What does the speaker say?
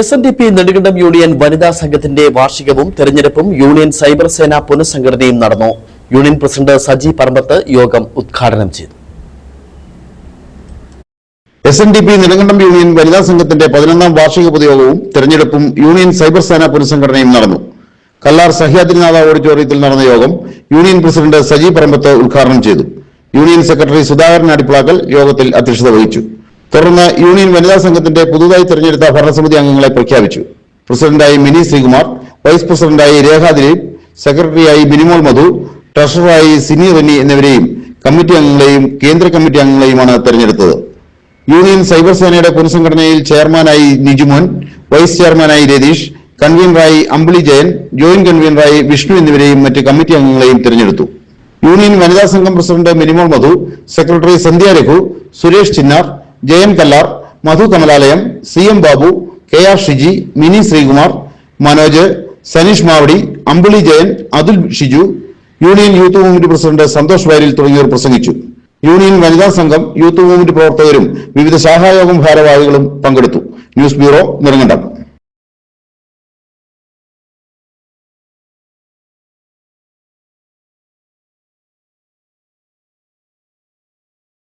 SNDP Nedumkandam union വനിതാ സംഘത്തിന്റെ വാർഷികവും തെരഞ്ഞെടുപ്പും യൂണിയൻ സൈബർ സേന പുനഃസംഘടനയും നടന്നു. യൂണിയൻ പ്രസിഡന്റ് സജി പറമ്പത്ത് യോഗം ഉദ്ഘാടനം ചെയ്തു. SNDP നെടുങ്കണ്ടം യൂണിയൻ വനിതാ സംഘത്തിന്റെ 11ാം വാർഷിക പൊതുയോഗവും തെരഞ്ഞെടുപ്പും യൂണിയൻ സൈബർ സേന പുനഃസംഘടനയും നടന്നു. കല്ലാർ സഹ്യാദ്രിനാഥ ഓഡിറ്റോറിയത്തിൽ നടന്ന യോഗം യൂണിയൻ പ്രസിഡന്റ് സജി പറമ്പത്ത് ഉദ്ഘാടനം ചെയ്തു. യൂണിയൻ സെക്രട്ടറി സുധാകരൻ അടിപ്ലാക്കൽ യോഗത്തിൽ അധ്യക്ഷത വഹിച്ചു. തുടർന്ന് യൂണിയൻ വനിതാ സംഘത്തിന്റെ പുതുതായി തെരഞ്ഞെടുത്ത ഭരണസമിതി അംഗങ്ങളെ പ്രഖ്യാപിച്ചു. പ്രസിഡന്റായി മിനി ശ്രീകുമാർ, വൈസ് പ്രസിഡന്റായി രേഖ ദിലീപ്, സെക്രട്ടറിയായി ബിനിമോൾ മധു, ട്രഷററായി സിനി റെന്നി എന്നിവരെയും കമ്മിറ്റി അംഗങ്ങളെയും കേന്ദ്ര കമ്മിറ്റി അംഗങ്ങളെയുമാണ് തെരഞ്ഞെടുത്തത്. യൂണിയൻ സൈബർ സേനയുടെ പുനഃസംഘടനയിൽ ചെയർമാനായി നിജുമോൻ, വൈസ് ചെയർമാനായി രതീഷ്, കൺവീനറായി അമ്പിളി ജയൻ, ജോയിന്റ് കൺവീനറായി വിഷ്ണു എന്നിവരെയും മറ്റ് കമ്മിറ്റി അംഗങ്ങളെയും തെരഞ്ഞെടുത്തു. യൂണിയൻ വനിതാ സംഘം president Binimol Madhu, secretary Sandhya Raghu, Suresh Chinnar, Jayan Kallar, Madhu Kamalalayam, CM Babu, KR Shiji, Mini Sreekumar, Manoj, Saneesh Mavadi, Ambili Jayan, Athul Shiju, union youth movement president Santhosh Vayalil തുടങ്ങിയവർ പ്രസംഗിച്ചു. യൂണിയൻ വനിതാ സംഘം, യൂത്ത് മൂവ്മെന്റ് പ്രവർത്തകരും വിവിധ ശാഖായോഗം ഭാരവാഹികളും പങ്കെടുത്തു. News bureau, Nedumkandam.